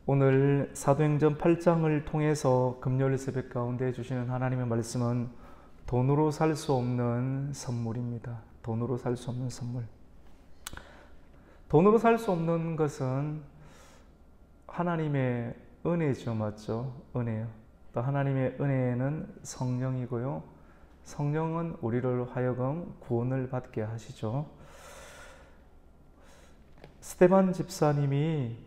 오늘 사도행전 8장을 통해서 금요일 새벽 가운데 주시는 하나님의 말씀은 돈으로 살 수 없는 선물입니다. 돈으로 살 수 없는 선물. 돈으로 살 수 없는 것은 하나님의 은혜죠, 맞죠? 은혜요. 또 하나님의 은혜는 성령이고요. 성령은 우리를 하여금 구원을 받게 하시죠. 스데반 집사님이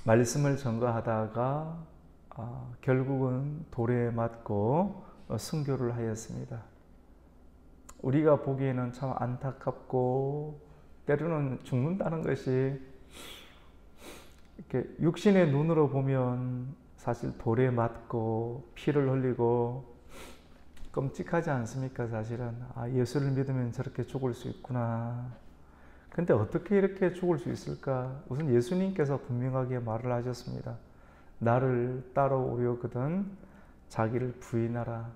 말씀을 전가하다가 결국은 돌에 맞고 순교를 하였습니다. 우리가 보기에는 참 안타깝고 때로는 죽는다는 것이 이렇게 육신의 눈으로 보면 사실 돌에 맞고 피를 흘리고 끔찍하지 않습니까? 사실은 예수를 믿으면 저렇게 죽을 수 있구나. 근데 어떻게 이렇게 죽을 수 있을까? 우선 예수님께서 분명하게 말을 하셨습니다. 나를 따라오려거든 자기를 부인하라.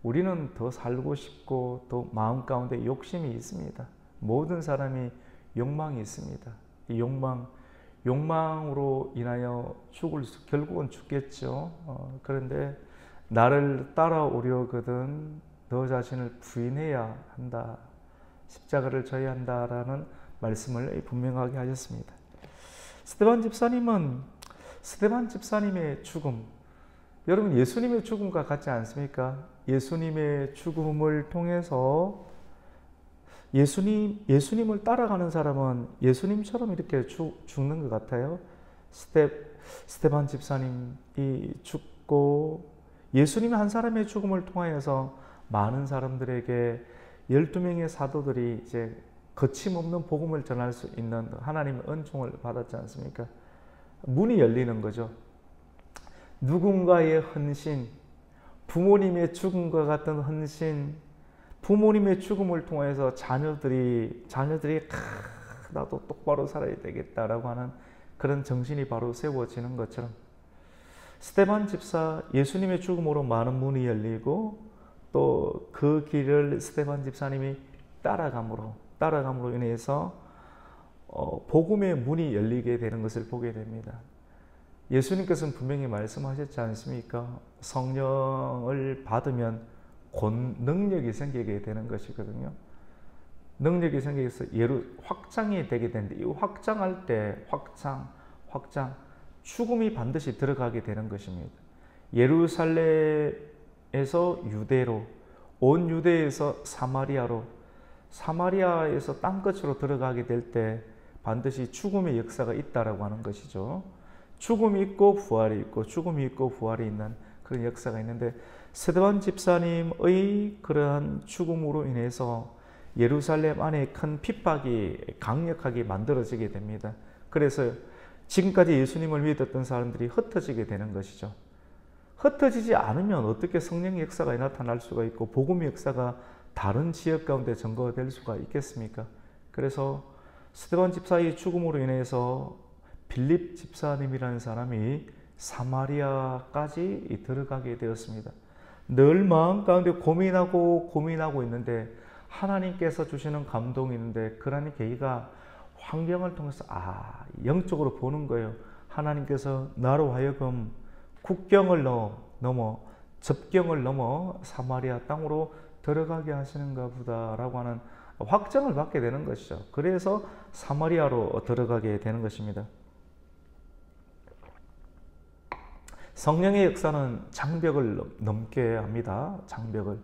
우리는 더 살고 싶고 또 마음 가운데 욕심이 있습니다. 모든 사람이 욕망이 있습니다. 이 욕망으로 인하여 결국은 죽겠죠. 그런데 나를 따라오려거든 너 자신을 부인해야 한다. 십자가를 져야 한다라는 말씀을 분명하게 하셨습니다. 스데반 집사님의 죽음, 여러분 예수님의 죽음과 같지 않습니까? 예수님의 죽음을 통해서 예수님을 따라가는 사람은 예수님처럼 이렇게 죽는 것 같아요. 스데반 집사님이 죽고 예수님의 한 사람의 죽음을 통하여서 많은 사람들에게 12명의 사도들이 이제 거침없는 복음을 전할 수 있는 하나님의 은총을 받았지 않습니까? 문이 열리는 거죠. 누군가의 헌신, 부모님의 죽음과 같은 헌신, 부모님의 죽음을 통해서 자녀들이 나도 똑바로 살아야 되겠다라고 하는 그런 정신이 바로 세워지는 것처럼 스데반 집사 예수님의 죽음으로 많은 문이 열리고 또 그 길을 스데반 집사님이 따라감으로 인해서 복음의 문이 열리게 되는 것을 보게 됩니다. 예수님께서는 분명히 말씀하셨지 않습니까? 성령을 받으면 곧 능력이 생기게 되는 것이거든요. 능력이 생겨서 확장이 되게 되는데 이 확장할 때 확장 죽음이 반드시 들어가게 되는 것입니다. 예루살렘에서 유대로, 온 유대에서 사마리아에서 땅끝으로 들어가게 될 때 반드시 죽음의 역사가 있다라고 하는 것이죠. 죽음이 있고 부활이 있고 죽음이 있고 부활이 있는 그런 역사가 있는데 스데반 집사님의 그러한 죽음으로 인해서 예루살렘 안에 큰 핍박이 강력하게 만들어지게 됩니다. 그래서 지금까지 예수님을 믿었던 사람들이 흩어지게 되는 것이죠. 흩어지지 않으면 어떻게 성령의 역사가 나타날 수가 있고 복음의 역사가 다른 지역 가운데 증거될 수가 있겠습니까? 그래서 스데반 집사의 죽음으로 인해서 빌립 집사님이라는 사람이 사마리아까지 들어가게 되었습니다. 늘 마음 가운데 고민하고 있는데 하나님께서 주시는 감동이 있는데 그러한 계기가 환경을 통해서 영적으로 보는 거예요. 하나님께서 나로 하여금 국경을 넘어 접경을 넘어 사마리아 땅으로 들어가게 하시는가 보다라고 하는 확정을 받게 되는 것이죠. 그래서 사마리아로 들어가게 되는 것입니다. 성령의 역사는 장벽을 넘게 합니다. 장벽을.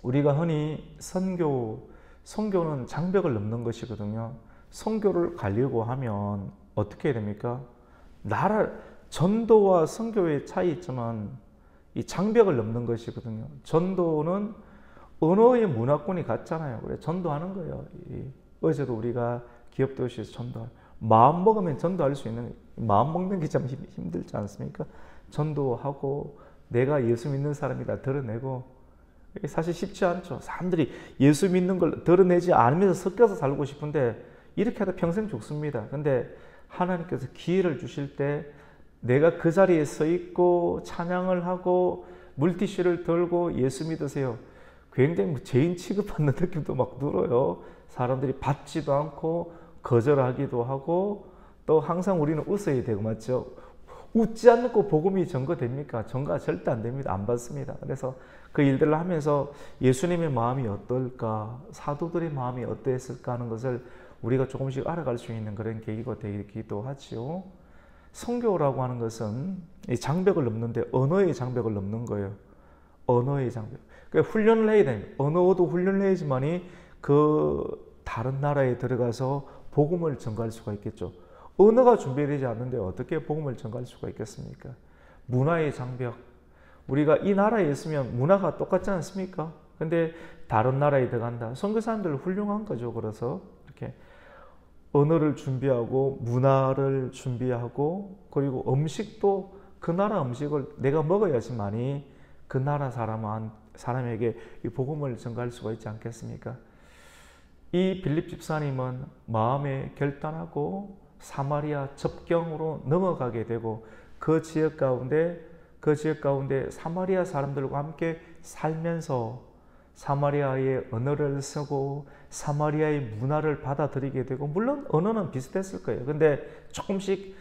우리가 흔히 선교는 장벽을 넘는 것이거든요. 선교를 가려고 하면 어떻게 해야 됩니까? 전도와 선교의 차이 있지만 이 장벽을 넘는 것이거든요. 전도는 언어의 문화권이 같잖아요. 그래 전도하는 거예요. 어제도 우리가 기업도시에서 마음 먹으면 전도할 수 있는, 마음 먹는 게 참 힘들지 않습니까? 전도하고 내가 예수 믿는 사람이다 드러내고 사실 쉽지 않죠. 사람들이 예수 믿는 걸 드러내지 않으면서 섞여서 살고 싶은데 이렇게 하다 평생 죽습니다. 근데 하나님께서 기회를 주실 때 내가 그 자리에 서 있고 찬양을 하고 물티슈를 들고 예수 믿으세요. 굉장히 죄인 취급받는 느낌도 막 들어요. 사람들이 받지도 않고 거절하기도 하고 또 항상 우리는 웃어야 되고 맞죠? 웃지 않고 복음이 전거됩니까? 전가 절대 안 됩니다. 안 받습니다. 그래서 그 일들을 하면서 예수님의 마음이 어떨까, 사도들의 마음이 어떠했을까 하는 것을 우리가 조금씩 알아갈 수 있는 그런 계기가 되기도 하지요. 선교라고 하는 것은 이 장벽을 넘는데 언어의 장벽을 넘는 거예요. 언어의 장벽. 그러니까 훈련을 해야 됩니다. 언어도 훈련을 해야지만이 그 다른 나라에 들어가서 복음을 전가할 수가 있겠죠. 언어가 준비되지 않는데 어떻게 복음을 전가할 수가 있겠습니까? 문화의 장벽. 우리가 이 나라에 있으면 문화가 똑같지 않습니까? 근데 다른 나라에 들어간다. 선교사님들 훌륭한 거죠. 그래서 이렇게 언어를 준비하고 문화를 준비하고 그리고 음식도 그 나라 음식을 내가 먹어야지만이 그 나라 사람에게 이 복음을 전가할 수가 있지 않겠습니까? 이 빌립 집사님은 마음에 결단하고 사마리아 접경으로 넘어가게 되고 그 지역 가운데 사마리아 사람들과 함께 살면서 사마리아의 언어를 쓰고 사마리아의 문화를 받아들이게 되고, 물론 언어는 비슷했을 거예요. 근데 조금씩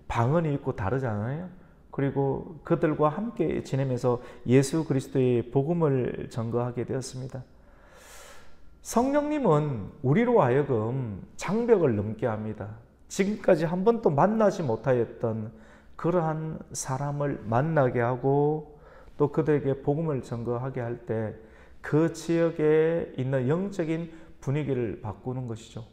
방언이 있고 다르잖아요. 그리고 그들과 함께 지내면서 예수 그리스도의 복음을 전거하게 되었습니다. 성령님은 우리로 하여금 장벽을 넘게 합니다. 지금까지 한 번도 만나지 못하였던 그러한 사람을 만나게 하고 또 그들에게 복음을 전거하게 할 때 그 지역에 있는 영적인 분위기를 바꾸는 것이죠.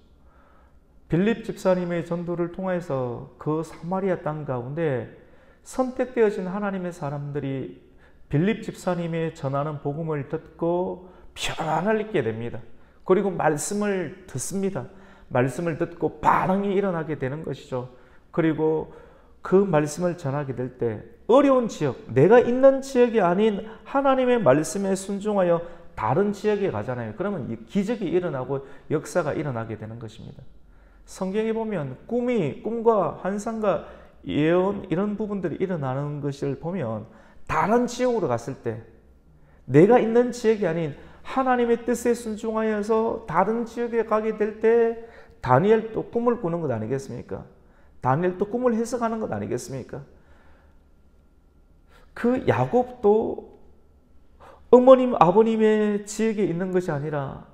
빌립 집사님의 전도를 통해서 그 사마리아 땅 가운데 선택되어진 하나님의 사람들이 빌립 집사님의 전하는 복음을 듣고 평안을 잊게 됩니다. 그리고 말씀을 듣습니다. 말씀을 듣고 반응이 일어나게 되는 것이죠. 그리고 그 말씀을 전하게 될 때 어려운 지역, 내가 있는 지역이 아닌 하나님의 말씀에 순종하여 다른 지역에 가잖아요. 그러면 기적이 일어나고 역사가 일어나게 되는 것입니다. 성경에 보면 꿈과 환상과 예언 이런 부분들이 일어나는 것을 보면 다른 지역으로 갔을 때 내가 있는 지역이 아닌 하나님의 뜻에 순종하여서 다른 지역에 가게 될 때 다니엘도 꿈을 꾸는 것 아니겠습니까? 다니엘도 꿈을 해석하는 것 아니겠습니까? 그 야곱도 어머님, 아버님의 지역에 있는 것이 아니라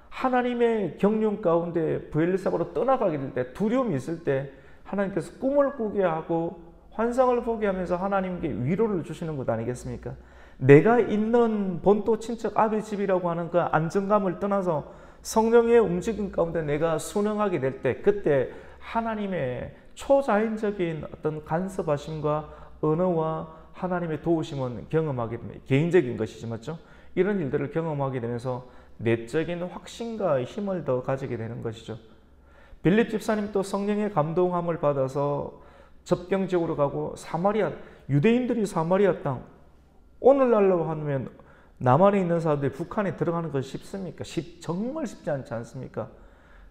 하나님의 경륜 가운데 브엘리사바로 떠나가게 될 때 두려움이 있을 때 하나님께서 꿈을 꾸게 하고 환상을 보게 하면서 하나님께 위로를 주시는 것 아니겠습니까? 내가 있는 본토 친척 아비 집이라고 하는 그 안정감을 떠나서 성령의 움직임 가운데 내가 순응하게 될 때 그때 하나님의 초자연적인 어떤 간섭하심과 언어와 하나님의 도우심은 경험하게 됩니다. 개인적인 것이지 맞죠? 이런 일들을 경험하게 되면서 내적인 확신과 힘을 더 가지게 되는 것이죠. 빌립 집사님도 성령의 감동함을 받아서 접경 지역으로 가고 사마리아, 유대인들이 사마리아 땅, 오늘날로 하면 남한에 있는 사람들이 북한에 들어가는 것이 쉽습니까? 정말 쉽지 않지 않습니까?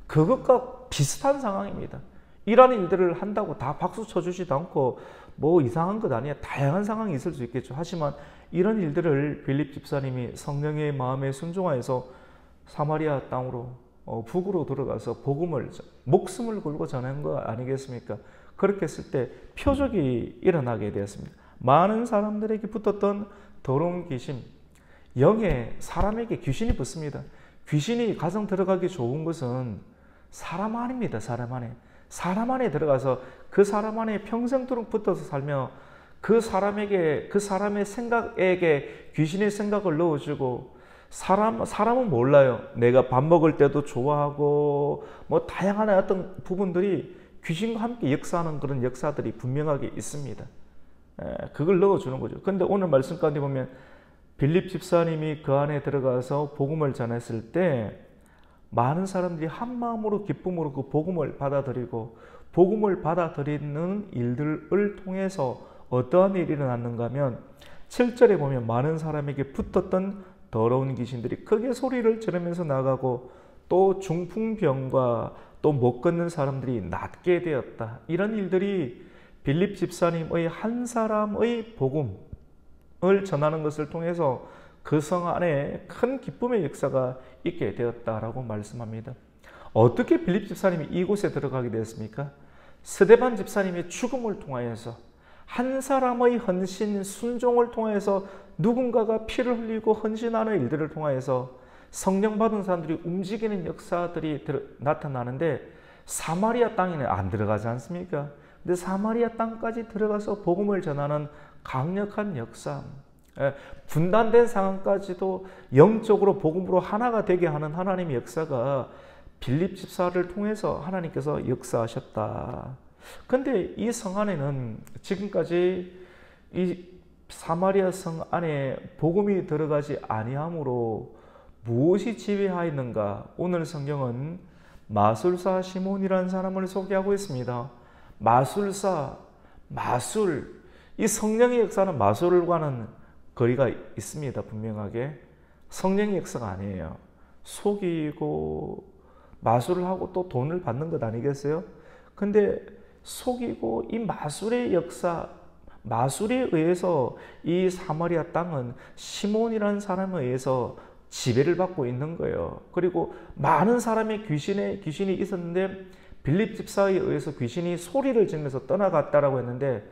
그것과 비슷한 상황입니다. 이런 일들을 한다고 다 박수 쳐주지도 않고 뭐 이상한 것 아니야. 다양한 상황이 있을 수 있겠죠. 하지만 이런 일들을 빌립 집사님이 성령의 마음에 순종하여서 사마리아 땅으로 북으로 들어가서 복음을 목숨을 걸고 전한 거 아니겠습니까? 그렇게 했을 때 표적이 일어나게 되었습니다. 많은 사람들에게 붙었던 더러운 귀신, 영에 사람에게 귀신이 붙습니다. 귀신이 가정 들어가기 좋은 것은 사람 안입니다. 사람 안에. 사람 안에 들어가서 그 사람 안에 평생도록 붙어서 살며 그 사람의 생각에게 귀신의 생각을 넣어주고 사람은 몰라요. 내가 밥 먹을 때도 좋아하고 뭐 다양한 어떤 부분들이 귀신과 함께 역사하는 그런 역사들이 분명하게 있습니다. 그걸 넣어주는 거죠. 근데 오늘 말씀 가운데 보면 빌립 집사님이 그 안에 들어가서 복음을 전했을 때 많은 사람들이 한 마음으로 기쁨으로 그 복음을 받아들이고 복음을 받아들이는 일들을 통해서 어떠한 일이 일어났는가 하면 7절에 보면 많은 사람에게 붙었던 더러운 귀신들이 크게 소리를 지르면서 나가고 또 중풍병과 또 못 걷는 사람들이 낫게 되었다. 이런 일들이 빌립 집사님의 한 사람의 복음을 전하는 것을 통해서 그 성 안에 큰 기쁨의 역사가 있게 되었다라고 말씀합니다. 어떻게 빌립 집사님이 이곳에 들어가게 되었습니까? 스데반 집사님의 죽음을 통하여서 한 사람의 헌신, 순종을 통해서 누군가가 피를 흘리고 헌신하는 일들을 통하여서 성령 받은 사람들이 움직이는 역사들이 나타나는데 사마리아 땅에는 안 들어가지 않습니까? 근데 사마리아 땅까지 들어가서 복음을 전하는 강력한 역사, 분단된 상황까지도 영적으로 복음으로 하나가 되게 하는 하나님의 역사가 빌립 집사를 통해서 하나님께서 역사하셨다. 근데 이 성 안에는 지금까지 이 사마리아 성 안에 복음이 들어가지 아니함으로 무엇이 지배하였는가? 오늘 성경은 마술사 시몬이라는 사람을 소개하고 있습니다. 마술사, 마술. 이 성령의 역사는 마술과는 거리가 있습니다. 분명하게. 성령의 역사가 아니에요. 속이고 마술을 하고 또 돈을 받는 것 아니겠어요? 근데 속이고 이 마술의 역사, 마술에 의해서 이 사마리아 땅은 시몬이라는 사람에 의해서 지배를 받고 있는 거예요. 그리고 많은 사람의 귀신이 있었는데 빌립 집사에 의해서 귀신이 소리를 지르면서 떠나갔다라고 했는데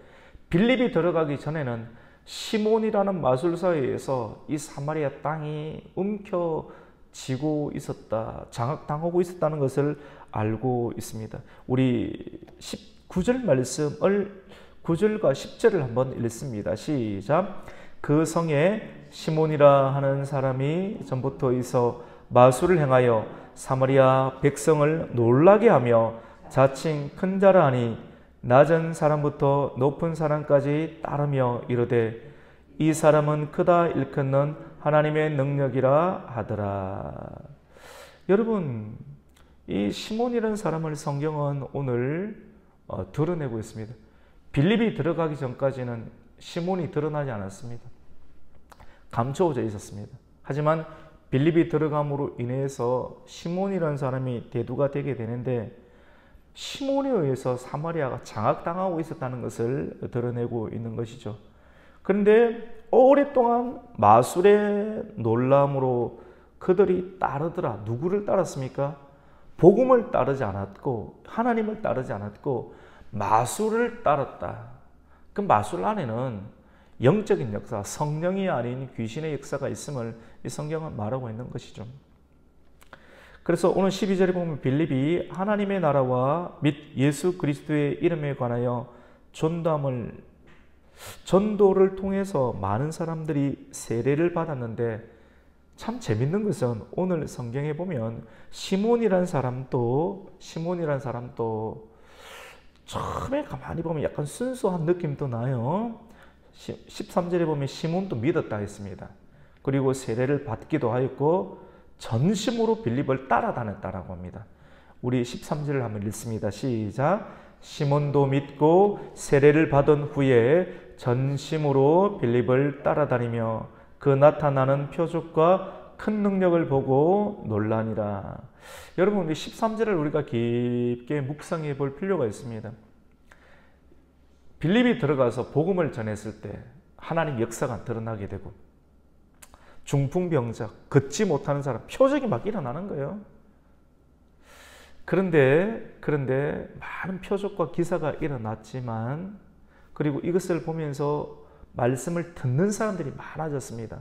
빌립이 들어가기 전에는 시몬이라는 마술사에 의해서 이 사마리아 땅이 움켜쥐고 있었다, 장악당하고 있었다는 것을 알고 있습니다. 우리 19절 말씀을 9절과 10절을 한번 읽습니다. 시작. 그 성에 시몬이라 하는 사람이 전부터 있어 마술을 행하여 사마리아 백성을 놀라게 하며 자칭 큰 자라 하니 낮은 사람부터 높은 사람까지 따르며 이르되 이 사람은 크다 일컫는 하나님의 능력이라 하더라. 여러분, 이 시몬이라는 사람을 성경은 오늘 드러내고 있습니다. 빌립이 들어가기 전까지는 시몬이 드러나지 않았습니다. 감춰져 있었습니다. 하지만 빌립이 들어감으로 인해서 시몬이라는 사람이 대두가 되게 되는데 시몬에 의해서 사마리아가 장악당하고 있었다는 것을 드러내고 있는 것이죠. 그런데 오랫동안 마술의 놀람으로 그들이 따르더라. 누구를 따랐습니까? 복음을 따르지 않았고 하나님을 따르지 않았고 마술을 따랐다. 그 마술 안에는 영적인 역사, 성령이 아닌 귀신의 역사가 있음을 이 성경은 말하고 있는 것이죠. 그래서 오늘 12절에 보면 빌립이 하나님의 나라와 및 예수 그리스도의 이름에 관하여 전도를 통해서 많은 사람들이 세례를 받았는데 참 재밌는 것은 오늘 성경에 보면 시몬이라는 사람도 처음에 가만히 보면 약간 순수한 느낌도 나요. 13절에 보면 시몬도 믿었다 했습니다. 그리고 세례를 받기도 하였고 전심으로 빌립을 따라다녔다라고 합니다. 우리 13절을 한번 읽습니다. 시작. 시몬도 믿고 세례를 받은 후에 전심으로 빌립을 따라다니며 그 나타나는 표적과 큰 능력을 보고 놀라니라. 여러분, 우리 13절을 우리가 깊게 묵상해 볼 필요가 있습니다. 빌립이 들어가서 복음을 전했을 때 하나님 역사가 드러나게 되고 중풍병자, 걷지 못하는 사람, 표적이 막 일어나는 거예요. 그런데 많은 표적과 기사가 일어났지만 그리고 이것을 보면서 말씀을 듣는 사람들이 많아졌습니다.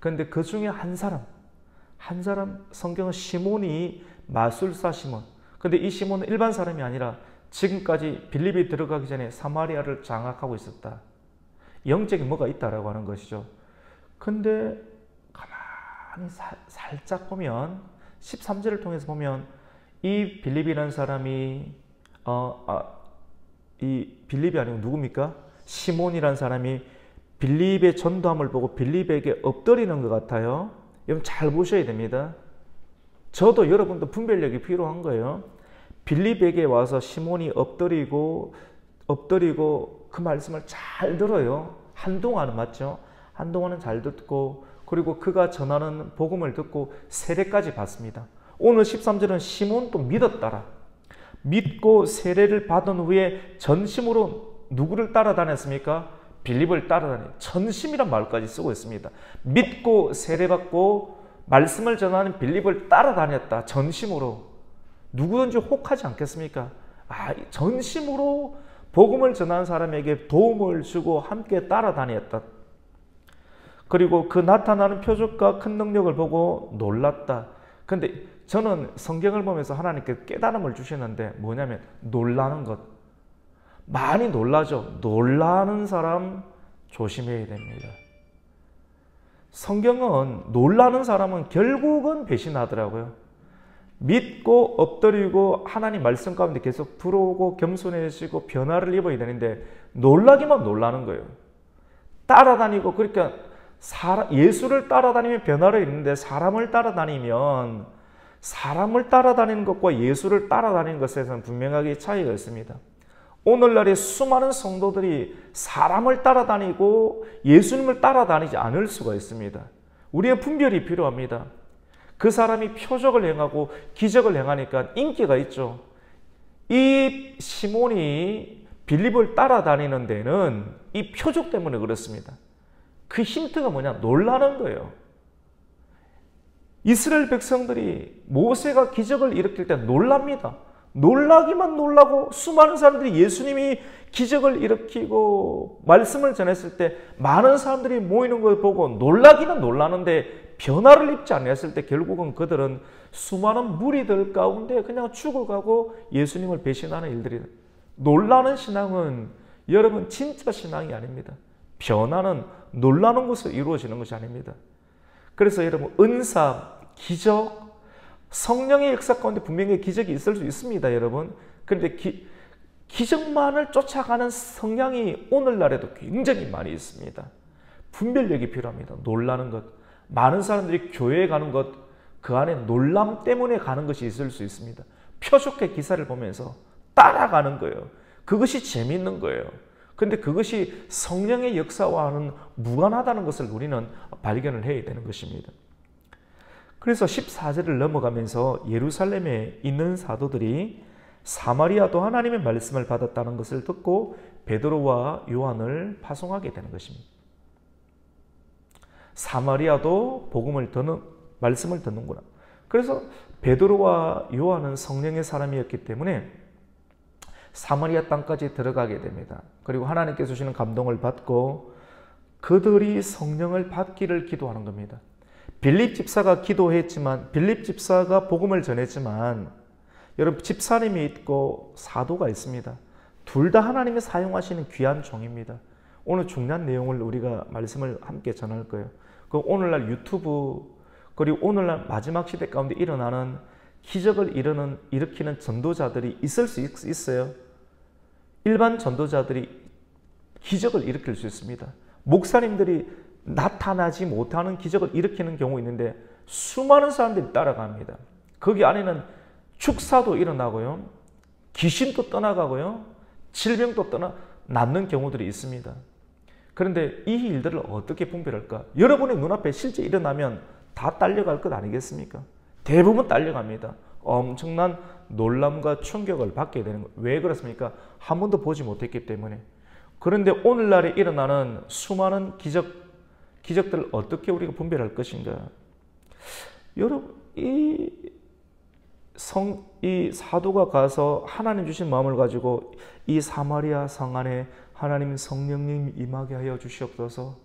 그런데 그 중에 한 사람 성경은 시몬이 마술사 시몬. 근데 이 시몬은 일반 사람이 아니라 지금까지 빌립이 들어가기 전에 사마리아를 장악하고 있었다. 영적인 뭐가 있다라고 하는 것이죠. 근데 가만히 살짝 보면 13절을 통해서 보면 이 빌립이라는 사람이 이 빌립이 아니고 누굽니까? 시몬이라는 사람이 빌립의 전도함을 보고 빌립에게 엎드리는 것 같아요. 여러분 잘 보셔야 됩니다. 저도 여러분도 분별력이 필요한 거예요. 빌립에게 와서 시몬이 엎드리고 그 말씀을 잘 들어요. 한동안은 맞죠? 한동안은 잘 듣고 그리고 그가 전하는 복음을 듣고 세례까지 받습니다. 오늘 13절은 시몬도 믿었더라. 믿고 세례를 받은 후에 전심으로 누구를 따라다녔습니까? 빌립을 따라다니. 전심이란 말까지 쓰고 있습니다. 믿고 세례받고 말씀을 전하는 빌립을 따라다녔다. 전심으로. 누구든지 혹하지 않겠습니까? 전심으로 복음을 전하는 사람에게 도움을 주고 함께 따라다녔다. 그리고 그 나타나는 표적과 큰 능력을 보고 놀랐다. 근데 저는 성경을 보면서 하나님께 깨달음을 주시는데 뭐냐면 놀라는 것. 많이 놀라죠. 놀라는 사람 조심해야 됩니다. 성경은 놀라는 사람은 결국은 배신하더라고요. 믿고 엎드리고 하나님 말씀 가운데 계속 들어오고 겸손해지고 변화를 입어야 되는데 놀라기만 놀라는 거예요. 따라다니고 그러니까 예수를 따라다니면 변화를 입는데 사람을 따라다니는 것과 예수를 따라다니는 것에서는 분명하게 차이가 있습니다. 오늘날의 수많은 성도들이 사람을 따라다니고 예수님을 따라다니지 않을 수가 있습니다. 우리의 분별이 필요합니다. 그 사람이 표적을 행하고 기적을 행하니까 인기가 있죠. 이 시몬이 빌립을 따라다니는 데는 이 표적 때문에 그렇습니다. 그 힌트가 뭐냐? 놀라는 거예요. 이스라엘 백성들이 모세가 기적을 일으킬 때 놀랍니다. 놀라기만 놀라고 수많은 사람들이 예수님이 기적을 일으키고 말씀을 전했을 때 많은 사람들이 모이는 걸 보고 놀라기는 놀라는데 변화를 입지 않았을 때 결국은 그들은 수많은 무리들 가운데 그냥 죽어가고 예수님을 배신하는 일들이 놀라는 신앙은 여러분 진짜 신앙이 아닙니다. 변화는 놀라는 것으로 이루어지는 것이 아닙니다. 그래서 여러분 은사, 기적, 성령의 역사 가운데 분명히 기적이 있을 수 있습니다, 여러분. 그런데 기적만을 쫓아가는 성향이 오늘날에도 굉장히 많이 있습니다. 분별력이 필요합니다. 놀라는 것. 많은 사람들이 교회에 가는 것, 그 안에 놀람 때문에 가는 것이 있을 수 있습니다. 표적의 기사를 보면서 따라가는 거예요. 그것이 재미있는 거예요. 그런데 그것이 성령의 역사와는 무관하다는 것을 우리는 발견을 해야 되는 것입니다. 그래서 14절을 넘어가면서 예루살렘에 있는 사도들이 사마리아도 하나님의 말씀을 받았다는 것을 듣고 베드로와 요한을 파송하게 되는 것입니다. 사마리아도 말씀을 듣는구나. 그래서 베드로와 요한은 성령의 사람이었기 때문에 사마리아 땅까지 들어가게 됩니다. 그리고 하나님께서 주시는 감동을 받고 그들이 성령을 받기를 기도하는 겁니다. 빌립 집사가 기도했지만, 빌립 집사가 복음을 전했지만, 여러분 집사님이 있고 사도가 있습니다. 둘 다 하나님이 사용하시는 귀한 종입니다. 오늘 중요한 내용을 우리가 말씀을 함께 전할 거예요. 그 오늘날 유튜브 그리고 오늘날 마지막 시대 가운데 일어나는 기적을 일으키는 전도자들이 있을 수 있어요. 일반 전도자들이 기적을 일으킬 수 있습니다. 목사님들이 나타나지 못하는 기적을 일으키는 경우 있는데 수많은 사람들이 따라갑니다. 거기 안에는 축사도 일어나고요. 귀신도 떠나가고요. 질병도 낫는 경우들이 있습니다. 그런데 이 일들을 어떻게 분별할까? 여러분의 눈앞에 실제 일어나면 다 딸려갈 것 아니겠습니까? 대부분 딸려갑니다. 엄청난 놀람과 충격을 받게 되는 거예요. 왜 그렇습니까? 한 번도 보지 못했기 때문에. 그런데 오늘날에 일어나는 수많은 기적들을 어떻게 우리가 분별할 것인가? 여러분, 이 사도가 가서 하나님 주신 마음을 가지고 이 사마리아 성 안에 하나님 성령님 임하게 하여 주시옵소서.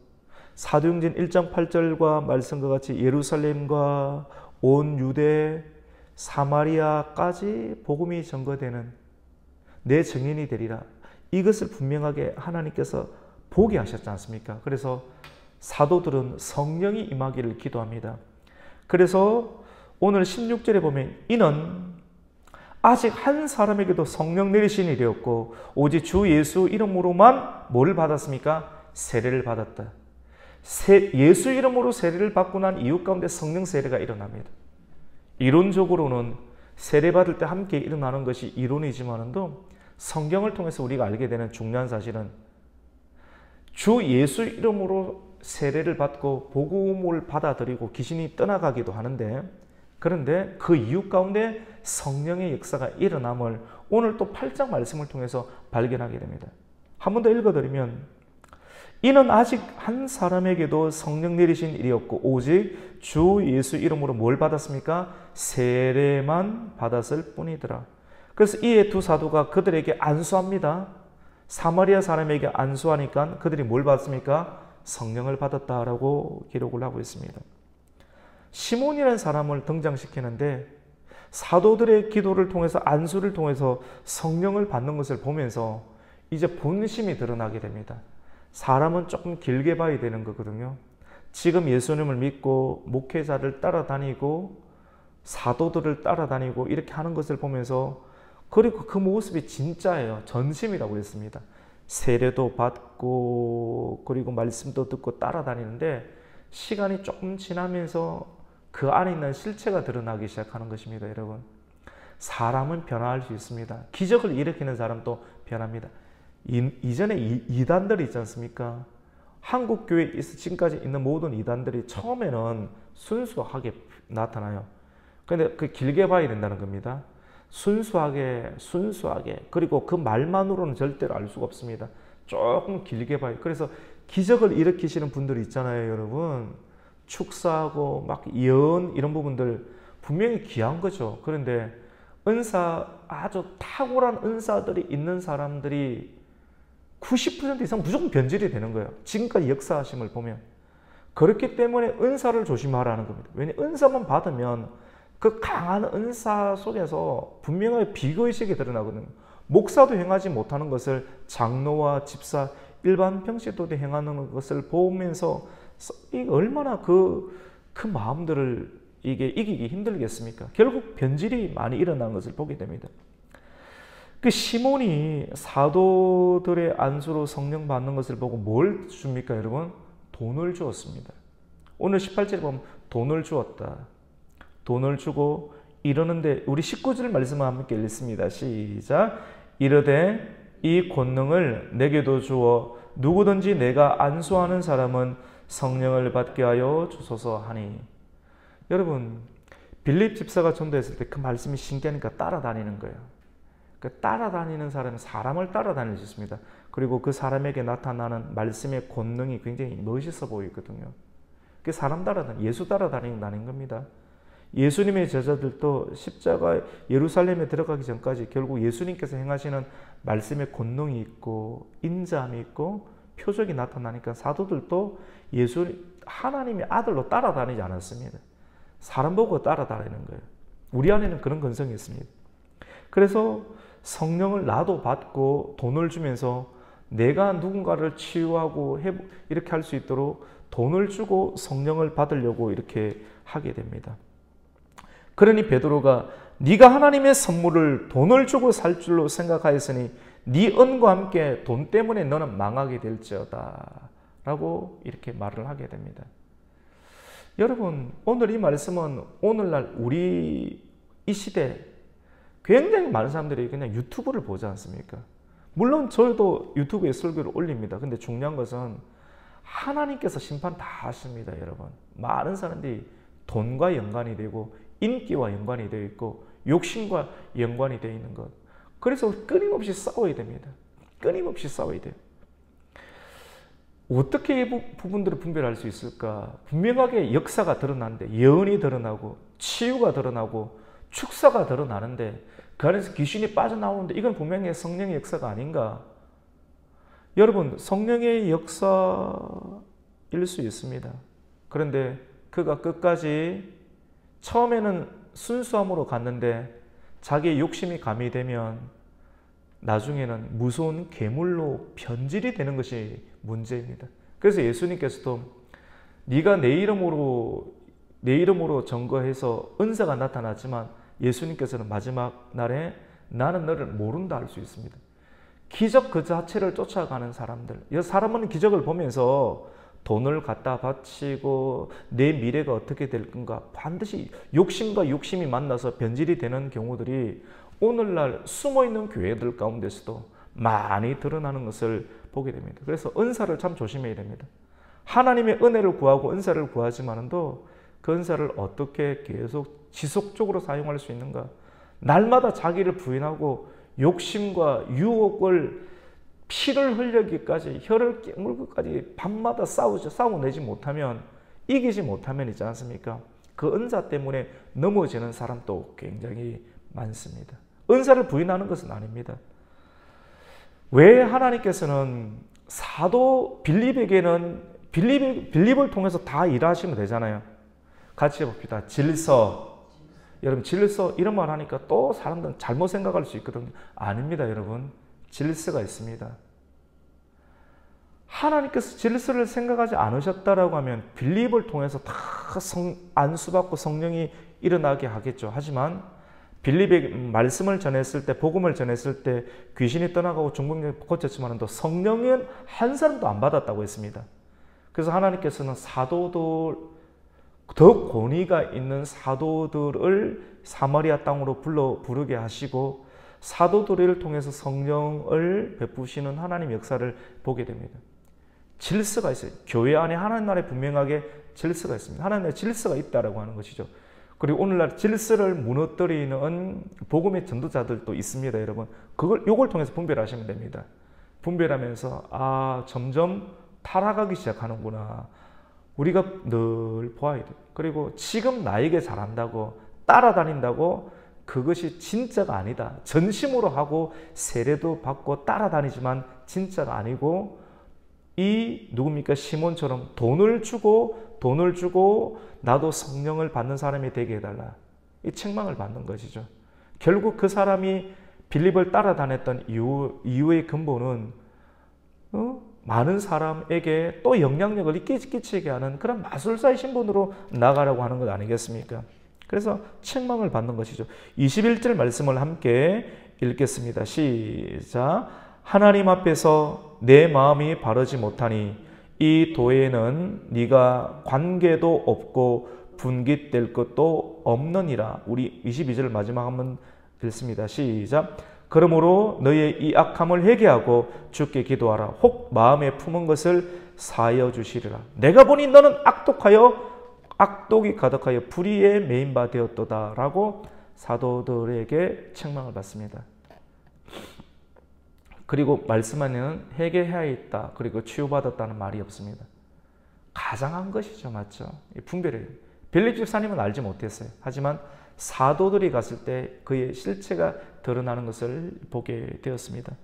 사도행전 1장 8절과 말씀과 같이 예루살렘과 온 유대 사마리아까지 복음이 전거되는 내 증인이 되리라. 이것을 분명하게 하나님께서 보게 하셨지 않습니까? 그래서 사도들은 성령이 임하기를 기도합니다. 그래서 오늘 16절에 보면 이는 아직 한 사람에게도 성령 내리신 일이었고 오직 주 예수 이름으로만 뭘 받았습니까? 세례를 받았다. 예수 이름으로 세례를 받고 난 이후 가운데 성령 세례가 일어납니다. 이론적으로는 세례 받을 때 함께 일어나는 것이 이론이지만도 성경을 통해서 우리가 알게 되는 중요한 사실은 주 예수 이름으로 세례를 받고 복음을 받아들이고 귀신이 떠나가기도 하는데, 그런데 그 이유 가운데 성령의 역사가 일어남을 오늘 또 8장 말씀을 통해서 발견하게 됩니다. 한 번 더 읽어드리면 이는 아직 한 사람에게도 성령 내리신 일이었고 오직 주 예수 이름으로 뭘 받았습니까? 세례만 받았을 뿐이더라. 그래서 이에 두 사도가 그들에게 안수합니다. 사마리아 사람에게 안수하니까 그들이 뭘 받습니까? 성령을 받았다라고 기록을 하고 있습니다. 시몬이라는 사람을 등장시키는데 사도들의 기도를 통해서 안수를 통해서 성령을 받는 것을 보면서 이제 본심이 드러나게 됩니다. 사람은 조금 길게 봐야 되는 거거든요. 지금 예수님을 믿고 목회자를 따라다니고 사도들을 따라다니고 이렇게 하는 것을 보면서 그리고 그 모습이 진짜예요. 전심이라고 했습니다. 세례도 받고 그리고 말씀도 듣고 따라다니는데 시간이 조금 지나면서 그 안에 있는 실체가 드러나기 시작하는 것입니다. 여러분, 사람은 변화할 수 있습니다. 기적을 일으키는 사람도 변합니다. 이전에 이단들이 있지 않습니까? 한국 교회에 지금까지 있는 모든 이단들이 처음에는 순수하게 나타나요. 그런데 그 길게 봐야 된다는 겁니다. 순수하게 그리고 그 말만으로는 절대로 알 수가 없습니다. 조금 길게 봐요. 그래서 기적을 일으키시는 분들이 있잖아요, 여러분. 축사하고 막 예언 이런 부분들 분명히 귀한 거죠. 그런데 은사, 아주 탁월한 은사들이 있는 사람들이 90% 이상 무조건 변질이 되는 거예요. 지금까지 역사하심을 보면. 그렇기 때문에 은사를 조심하라는 겁니다. 왜냐하면 은사만 받으면 그 강한 은사 속에서 분명하게 비교의식이 드러나거든요. 목사도 행하지 못하는 것을 장로와 집사, 일반 평신도도 행하는 것을 보면서 이게 얼마나 그 마음들을 이게 이기기 힘들겠습니까? 결국 변질이 많이 일어나는 것을 보게 됩니다. 그 시몬이 사도들의 안수로 성령 받는 것을 보고 뭘 줍니까, 여러분? 돈을 주었습니다. 오늘 18절에 보면 돈을 주었다. 돈을 주고 이러는데 우리 19절 말씀을 함께 읽습니다. 시작. 이르되 이 권능을 내게도 주어 누구든지 내가 안수하는 사람은 성령을 받게 하여 주소서 하니. 여러분, 빌립 집사가 전도했을 때 그 말씀이 신기하니까 따라다니는 거예요. 그 따라다니는 사람은 사람을 따라다닐 수 있습니다. 그리고 그 사람에게 나타나는 말씀의 권능이 굉장히 멋있어 보이거든요. 그 사람 따라다니, 예수 따라다닌다는 겁니다. 예수님의 제자들도 십자가 예루살렘에 들어가기 전까지 결국 예수님께서 행하시는 말씀의 권능이 있고 인자함이 있고 표적이 나타나니까 사도들도 하나님의 아들로 따라다니지 않았습니다. 사람 보고 따라다니는 거예요. 우리 안에는 그런 근성이 있습니다. 그래서 성령을 나도 받고 돈을 주면서 내가 누군가를 치유하고 이렇게 할 수 있도록 돈을 주고 성령을 받으려고 이렇게 하게 됩니다. 그러니 베드로가 네가 하나님의 선물을 돈을 주고 살 줄로 생각하였으니 네 은과 함께 돈 때문에 너는 망하게 될지어다 라고 이렇게 말을 하게 됩니다. 여러분, 오늘 이 말씀은 오늘날 우리 이 시대 굉장히 많은 사람들이 그냥 유튜브를 보지 않습니까? 물론 저도 유튜브에 설교를 올립니다. 근데 중요한 것은 하나님께서 심판 다 하십니다, 여러분. 많은 사람들이 돈과 연관이 되고 인기와 연관이 되어 있고 욕심과 연관이 되어 있는 것. 그래서 끊임없이 싸워야 됩니다. 끊임없이 싸워야 돼요. 어떻게 이 부분들을 분별할 수 있을까? 분명하게 역사가 드러나는데, 예언이 드러나고 치유가 드러나고 축사가 드러나는데 그 안에서 귀신이 빠져나오는데 이건 분명히 성령의 역사가 아닌가? 여러분, 성령의 역사일 수 있습니다. 그런데 그가 끝까지 처음에는 순수함으로 갔는데 자기의 욕심이 가미되면 나중에는 무서운 괴물로 변질이 되는 것이 문제입니다. 그래서 예수님께서도 네가 내 이름으로 증거해서 은사가 나타났지만 예수님께서는 마지막 날에 나는 너를 모른다 할 수 있습니다. 기적 그 자체를 쫓아가는 사람들, 이 사람은 기적을 보면서 돈을 갖다 바치고 내 미래가 어떻게 될 건가, 반드시 욕심과 욕심이 만나서 변질이 되는 경우들이 오늘날 숨어있는 교회들 가운데서도 많이 드러나는 것을 보게 됩니다. 그래서 은사를 참 조심해야 됩니다. 하나님의 은혜를 구하고 은사를 구하지만도 그 은사를 어떻게 계속 지속적으로 사용할 수 있는가, 날마다 자기를 부인하고 욕심과 유혹을 피를 흘리기까지, 혀를 깨물기까지 밤마다 싸워내지 못하면, 이기지 못하면 있지 않습니까? 그 은사 때문에 넘어지는 사람도 굉장히 많습니다. 은사를 부인하는 것은 아닙니다. 왜 하나님께서는 사도 빌립을 통해서 다 일하시면 되잖아요. 같이 해봅시다. 질서. 여러분, 질서 이런 말 하니까 또 사람들은 잘못 생각할 수 있거든요. 아닙니다, 여러분. 질서가 있습니다. 하나님께서 질서를 생각하지 않으셨다라고 하면 빌립을 통해서 다 안수받고 성령이 일어나게 하겠죠. 하지만 빌립에게 말씀을 전했을 때, 복음을 전했을 때 귀신이 떠나가고 중풍병이 고쳤지만 또 성령은 한 사람도 안 받았다고 했습니다. 그래서 하나님께서는 사도들, 더 권위가 있는 사도들을 사마리아 땅으로 부르게 하시고 사도들을 통해서 성령을 베푸시는 하나님 역사를 보게 됩니다. 질서가 있어요. 교회 안에 하나님 나라에 분명하게 질서가 있습니다. 하나님 나라에 질서가 있다라고 하는 것이죠. 그리고 오늘날 질서를 무너뜨리는 복음의 전도자들도 있습니다, 여러분. 요걸 통해서 분별하시면 됩니다. 분별하면서 점점 타락하기 시작하는구나. 우리가 늘 보아야 돼요. 그리고 지금 나에게 잘한다고 따라다닌다고 그것이 진짜가 아니다. 전심으로 하고 세례도 받고 따라다니지만 진짜가 아니고 누굽니까? 시몬처럼 돈을 주고 나도 성령을 받는 사람이 되게 해달라. 이 책망을 받는 것이죠. 결국 그 사람이 빌립을 따라다녔던 이유의 근본은 많은 사람에게 또 영향력을 끼치게 하는 그런 마술사의 신분으로 나가라고 하는 것 아니겠습니까? 그래서 책망을 받는 것이죠. 21절 말씀을 함께 읽겠습니다. 시작. 하나님 앞에서 내 마음이 바르지 못하니 이 도에는 네가 관계도 없고 분깃될 것도 없느니라. 우리 22절 마지막 한번 읽습니다. 시작. 그러므로 너의 이 악함을 회개하고 주께 기도하라. 혹 마음에 품은 것을 사하여 주시리라. 내가 보니 너는 악독이 가득하여 불의에 매인 바 되었도다 라고 사도들에게 책망을 받습니다. 그리고 말씀하는 회개해야 했다. 그리고 치유받았다는 말이 없습니다. 가장한 것이죠. 맞죠? 분별이에요. 빌립 집사님은 알지 못했어요. 하지만 사도들이 갔을 때 그의 실체가 드러나는 것을 보게 되었습니다.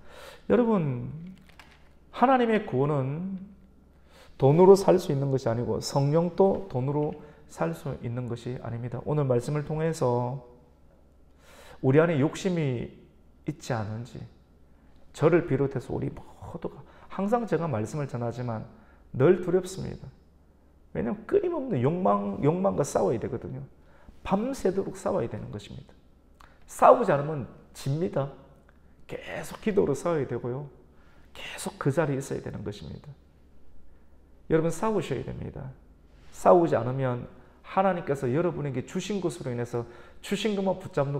여러분, 하나님의 구원은 돈으로 살 수 있는 것이 아니고 성령도 돈으로 살 수 있는 것이 아닙니다. 오늘 말씀을 통해서 우리 안에 욕심이 있지 않은지, 저를 비롯해서 우리 모두가, 항상 제가 말씀을 전하지만 늘 두렵습니다. 왜냐하면 끊임없는 욕망과 싸워야 되거든요. 밤새도록 싸워야 되는 것입니다. 싸우지 않으면 집니다. 계속 기도로 싸워야 되고요. 계속 그 자리에 있어야 되는 것입니다. 여러분, 싸우셔야 됩니다. 싸우지 않으면 하나님께서 여러분에게 주신 것으로 인해서 주신 것만 붙잡는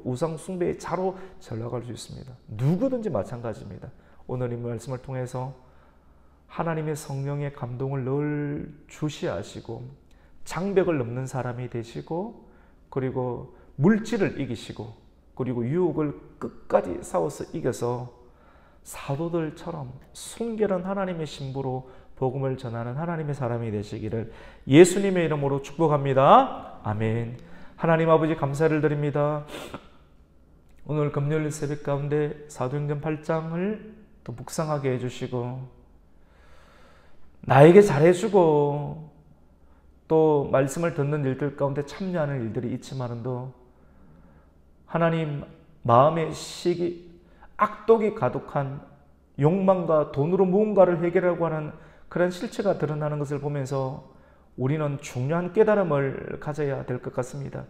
우상숭배의 자로 전락할 수 있습니다. 누구든지 마찬가지입니다. 오늘 이 말씀을 통해서 하나님의 성령의 감동을 늘 주시하시고 장벽을 넘는 사람이 되시고, 그리고 물질을 이기시고, 그리고 유혹을 끝까지 싸워서 이겨서 사도들처럼 순결한 하나님의 신부로 복음을 전하는 하나님의 사람이 되시기를 예수님의 이름으로 축복합니다. 아멘. 하나님 아버지, 감사를 드립니다. 오늘 금요일 새벽 가운데 사도행전 8장을 또 묵상하게 해주시고 나에게 잘해주고 또 말씀을 듣는 일들 가운데 참여하는 일들이 있지만도 하나님 마음의 악독이 가득한 욕망과 돈으로 무언가를 해결하려고 하는 그런 실체가 드러나는 것을 보면서 우리는 중요한 깨달음을 가져야 될 것 같습니다.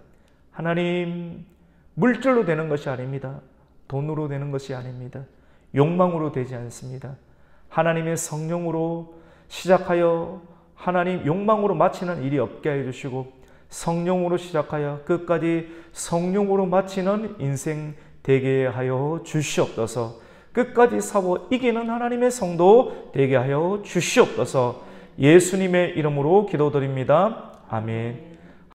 하나님, 물질로 되는 것이 아닙니다. 돈으로 되는 것이 아닙니다. 욕망으로 되지 않습니다. 하나님의 성령으로 시작하여 하나님 욕망으로 마치는 일이 없게 해주시고 성령으로 시작하여 끝까지 성령으로 마치는 인생 되게 하여 주시옵소서. 끝까지 싸워 이기는 하나님의 성도 되게 하여 주시옵소서. 예수님의 이름으로 기도드립니다. 아멘.